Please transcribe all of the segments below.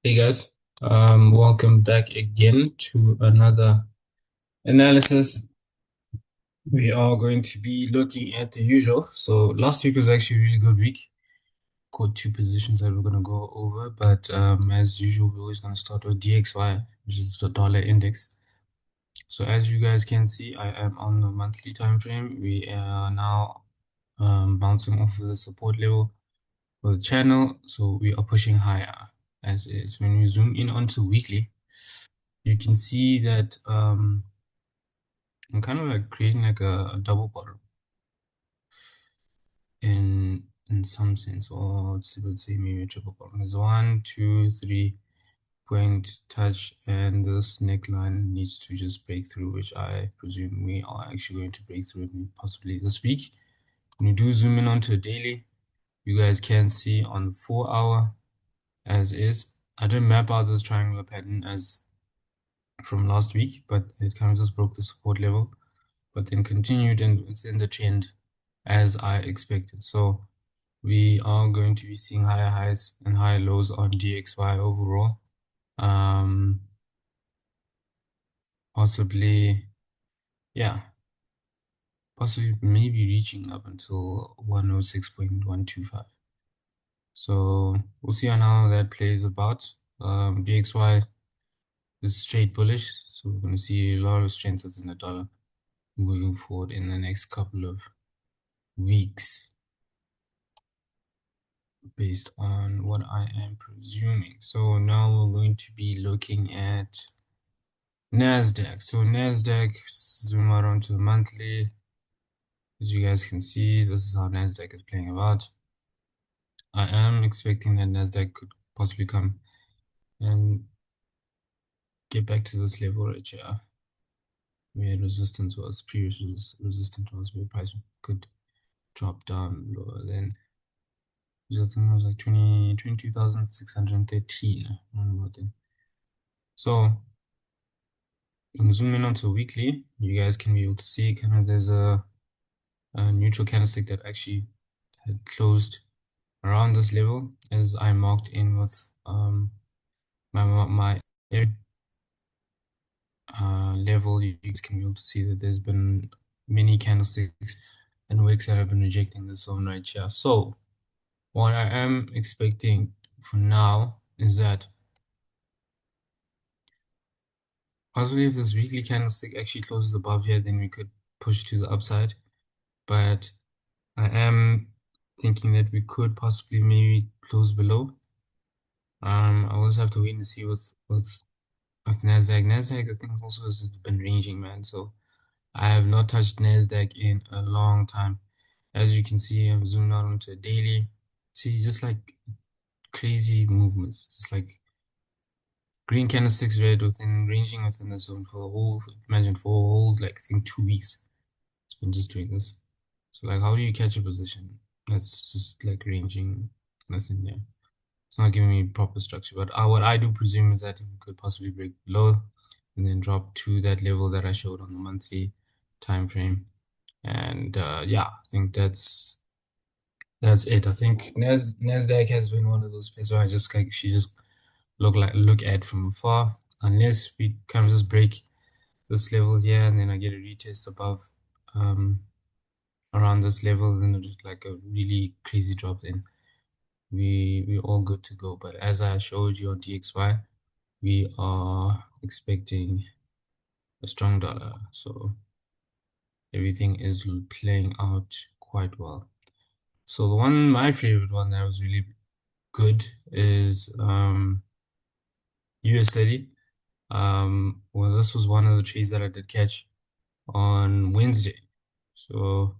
Hey guys, welcome back again to another analysis. We are going to be looking at the usual. So last week was actually a really good week. Caught two positions that we're going to go over, but as usual, we're always going to start with DXY, which is the dollar index. So as you guys can see, I am on the monthly time frame. We are now bouncing off of the support level for the channel, so we are pushing higher as is. When we zoom in onto weekly, you can see that I'm kind of like creating like a double bottom in some sense, or let's say maybe a triple bottom. There's 1, 2, 3 point touch, and this neckline needs to just break through, which I presume we are actually going to break through possibly this week. When you do zoom in onto a daily, you guys can see on 4 hour as is. I didn't map out this triangular pattern as from last week, but it kind of just broke the support level, but then continued and within the trend as I expected. So we are going to be seeing higher highs and higher lows on DXY overall. Possibly, yeah, possibly maybe reaching up until 106.125. So we'll see on how that plays about. DXY is straight bullish, so we're going to see a lot of strength within the dollar moving forward in the next couple of weeks, based on what I am presuming. So now we're going to be looking at NASDAQ. So NASDAQ, zoom out onto the monthly. As you guys can see, this is how NASDAQ is playing about. I am expecting that NASDAQ could possibly come and get back to this level right here, where resistance was, previous resistance was, where price could drop down lower than, I think it was like 22,613. So I'm zooming onto weekly. You guys can be able to see kind of there's a neutral candlestick that actually had closed around this level, as I marked in with my level. You guys can be able to see that there's been many candlesticks and wicks that have been rejecting this zone right here. So what I am expecting for now is that possibly if this weekly candlestick actually closes above here, then we could push to the upside. But I am thinking that we could possibly maybe close below. I also have to wait and see with Nasdaq. Nasdaq, I think also has been ranging, man. So I have not touched Nasdaq in a long time. As you can see, I'm zoomed out onto a daily. See, just like crazy movements, just like green candlesticks, red within ranging within the zone for a whole, imagine for a whole, like I think 2 weeks. It's been just doing this. So like, how do you catch a position? That's just like ranging, nothing there. It's not giving me proper structure, but what I do presume is that we could possibly break below and then drop to that level that I showed on the monthly time frame. And yeah, I think that's it. I think Nasdaq has been one of those places where I just like she just look at from afar, unless we kind of just break this level here and then I get a retest above around this level, then it's just like a really crazy drop. Then we're all good to go. But as I showed you on DXY, we are expecting a strong dollar, so everything is playing out quite well. So the one, my favorite one that was really good is US30. Well, this was one of the trades that I did catch on Wednesday. So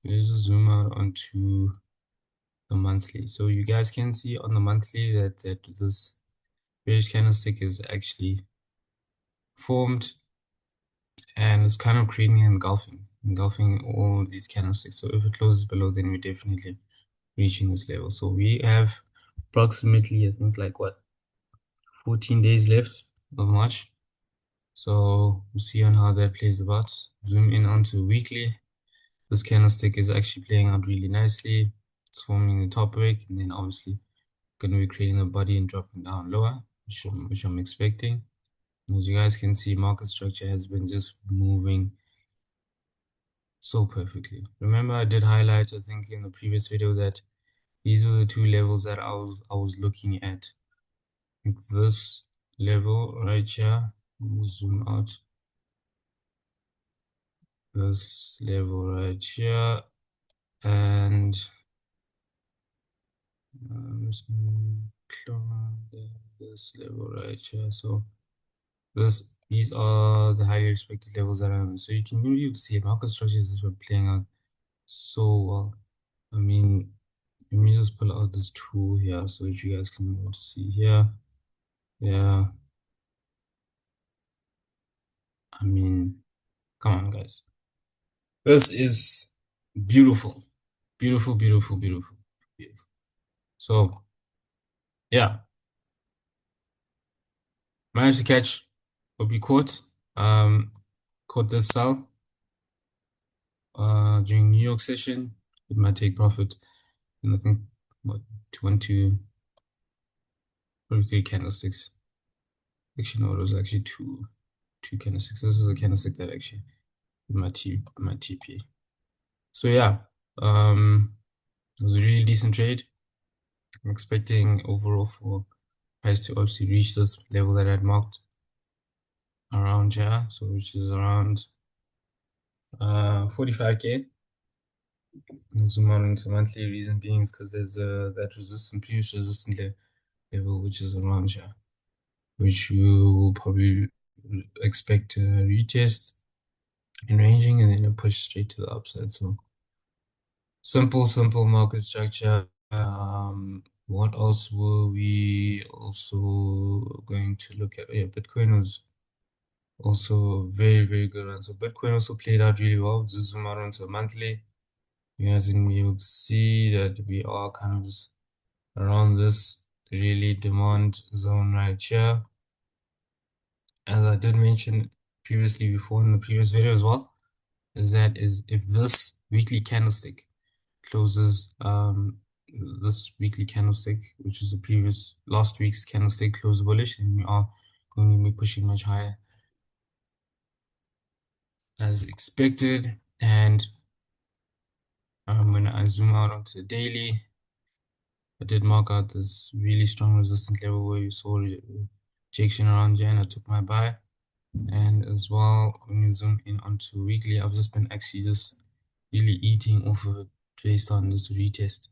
let's just zoom out onto the monthly. So you guys can see on the monthly that this bearish candlestick is actually formed and it's kind of creating engulfing all these candlesticks. So if it closes below, then we're definitely reaching this level. So we have approximately, I think, like what, 14 days left of March. So we'll see on how that plays about. Zoom in onto weekly. This candlestick is actually playing out really nicely. It's forming the top wick and then obviously going to be creating a body and dropping down lower, which I'm expecting. As you guys can see, market structure has been just moving so perfectly. Remember, I did highlight, I think, in the previous video that these were the two levels that I was looking at. Like this level right here, zoom out. This level right here, and I'm just gonna this level right here. So these are the highly expected levels that I'm. So you can really see market structures has been playing out so well. I mean, let me just pull out this tool here so that you guys can be able to see here. Yeah. I mean, come on, guys. This is beautiful. Beautiful, beautiful, beautiful, beautiful. So, yeah, managed to catch what we caught. Caught this sell during New York session. It might take profit. And I think, what, 212, probably 3 candlesticks. Actually, no, it was actually two candlesticks. This is a candlestick that actually my TP. So yeah, it was a really decent trade. I'm expecting overall for price to obviously reach this level that I had marked around here, so which is around 45k. Zoom out into monthly, reason being is because there's that previous resistant level, which is around here, which you will probably expect to retest in ranging and then a push straight to the upside. So simple market structure. What else were we also going to look at? Yeah, Bitcoin was also very good one. So Bitcoin also played out really well. Just zoom out onto a monthly. You guys can be able to see that we are kind of just around this really demand zone right here. As I did mention previously before in the previous video as well, is if this weekly candlestick closes this weekly candlestick, which is the last week's candlestick, close bullish, and we are going to be pushing much higher as expected. And when I zoom out onto the daily, I did mark out this really strong resistance level where you saw rejection around here, and I took my buy. And as well, when you zoom in onto weekly, I've just been actually just really eating off of it based on this retest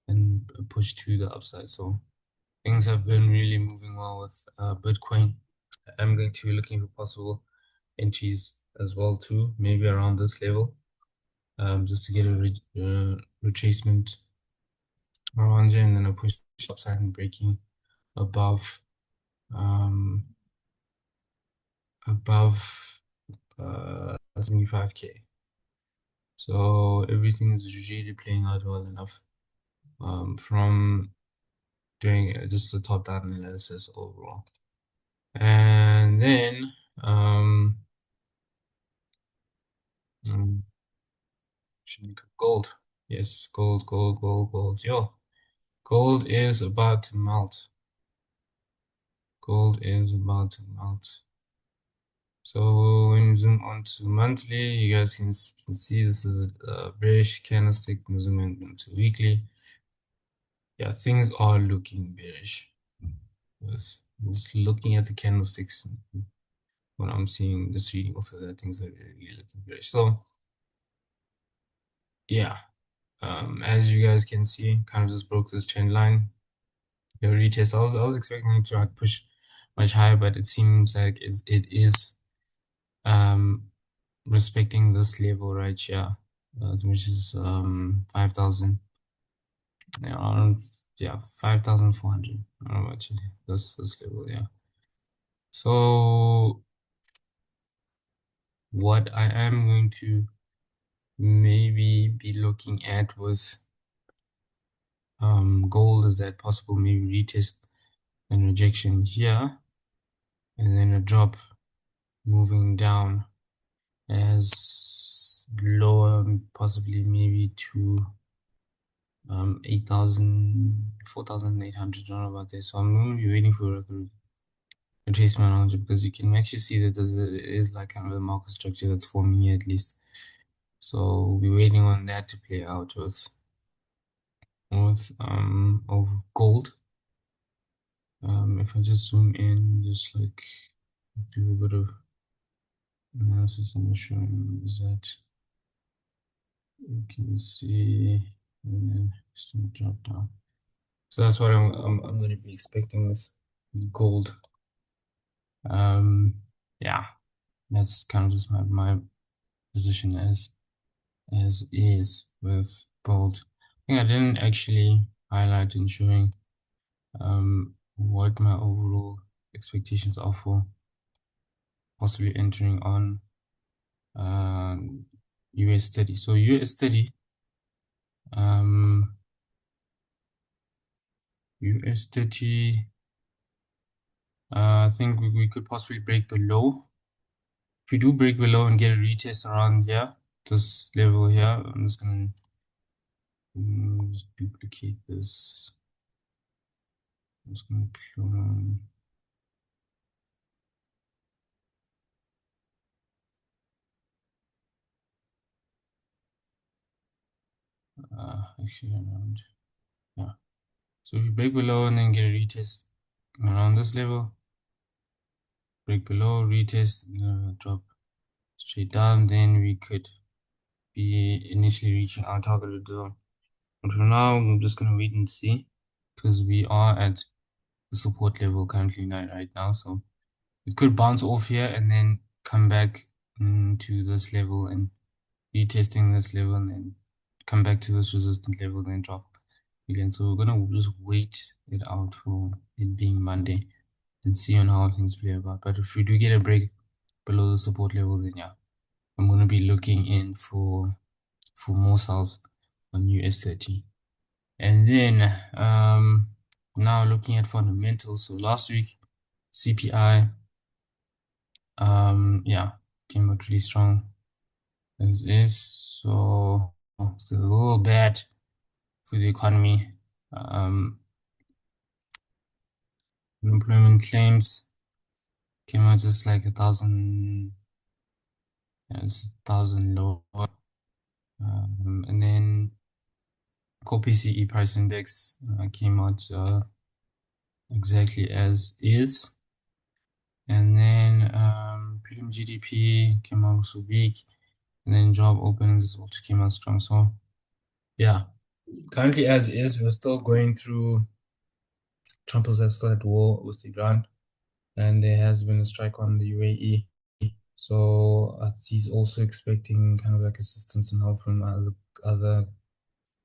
and a push to the upside. So things have been really moving well with Bitcoin. I'm going to be looking for possible entries as well too, maybe around this level, just to get a retracement around here, and then a push upside and breaking above above 75k. So everything is really playing out well enough from doing just a top-down analysis overall. And then gold. Yes, gold. Yo, gold is about to melt. Gold is about to melt. So when you zoom onto monthly, you guys can see this is a bearish candlestick. Zoom into weekly. Yeah, things are looking bearish. Just looking at the candlesticks, when I'm seeing this reading of that, things are really looking bearish. So yeah, as you guys can see, kind of just broke this trend line. The retest. I was expecting it to like push much higher, but it seems like it is respecting this level right here, which is 5,000. Around, yeah, 5,400. I don't know actually this level, yeah. So what I am going to maybe be looking at with gold is that possible maybe retest and rejection here, and then a drop moving down as lower, possibly maybe to 8,000, 4,800 around about there. So I'm going to be waiting for like a retracement on it because you can actually see that there is like kind of a market structure that's forming here at least. So we'll be waiting on that to play out with gold. If I just zoom in, just like do a bit of analysis and showing that you can see and then still drop down. So that's what I'm going to be expecting with gold. Yeah, that's kind of just my position as is with gold. I think I didn't actually highlight in showing what my overall expectations are for possibly entering on US30. So US30, um, US30, I think we could possibly break below. If we do break below and get a retest around here, this level here, I'm just gonna just duplicate this. I'm just gonna clone. Actually around, yeah. So if we break below and then get a retest around this level, break below, retest, drop straight down, then we could be initially reaching our targeted zone. But for now, I'm just gonna wait and see because we are at the support level currently right now. So it could bounce off here and then come back to this level and retesting this level and then come back to this resistant level and then drop again. So we're gonna just wait it out for it being Monday and see on how things play about. But if we do get a break below the support level, then yeah, I'm gonna be looking in for more sales on US30. And then now looking at fundamentals. So last week CPI yeah came out really strong as is. So still a little bad for the economy. Unemployment claims came out just like 1,000, yeah, it's 1,000 lower. And then core PCE price index came out exactly as is. And then prelim GDP came out also weak. And then job openings also came out strong. So yeah, currently as is, we're still going through. Trump is still at war with Iran, and there has been a strike on the UAE. So he's also expecting kind of like assistance and help from other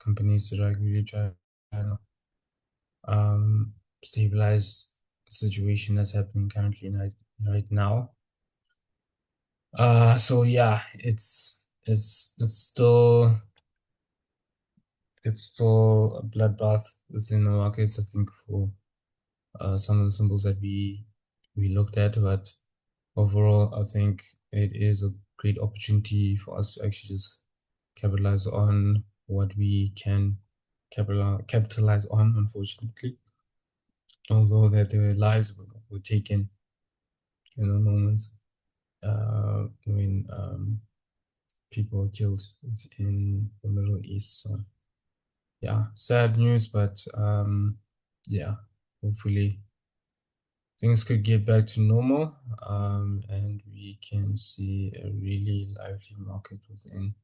companies to like really try to stabilize the situation that's happening currently right now. So yeah, it's still a bloodbath within the markets. I think for some of the symbols that we looked at, but overall, I think it is a great opportunity for us to actually just capitalize on what we can capitalize on, unfortunately. Although that their lives were taken in the moments when people were killed in the Middle East. So yeah, sad news, but yeah, hopefully things could get back to normal, and we can see a really lively market within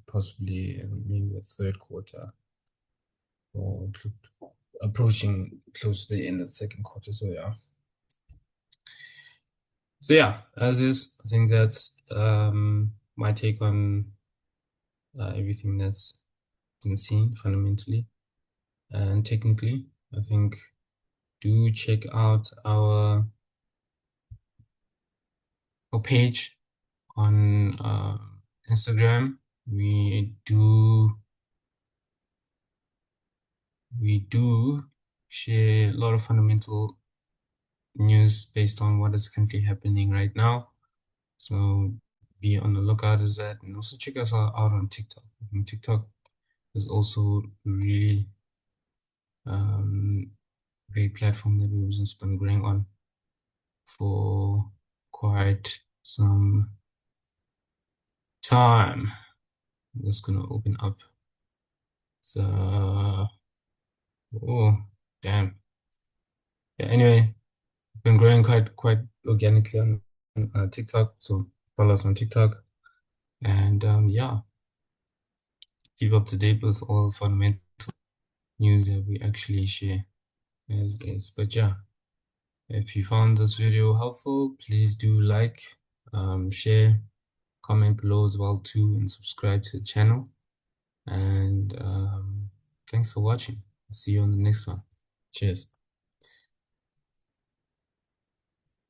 possibly maybe the third quarter or approaching close to the end of the second quarter. So yeah. So yeah, as is, I think that's my take on everything that's been seen fundamentally and technically. I think do check out our page on Instagram. We do share a lot of fundamental news based on what is currently happening right now. So be on the lookout is that, and also check us out on TikTok. I think TikTok is also really great platform that we've just been growing on for quite some time. I'm just gonna open up the oh damn. Yeah, anyway, been growing quite organically on TikTok, so follow us on TikTok, and yeah, keep up to date with all fundamental news that we actually share as is. But yeah, if you found this video helpful, please do like, share, comment below as well too, and subscribe to the channel. And thanks for watching. See you on the next one. Cheers.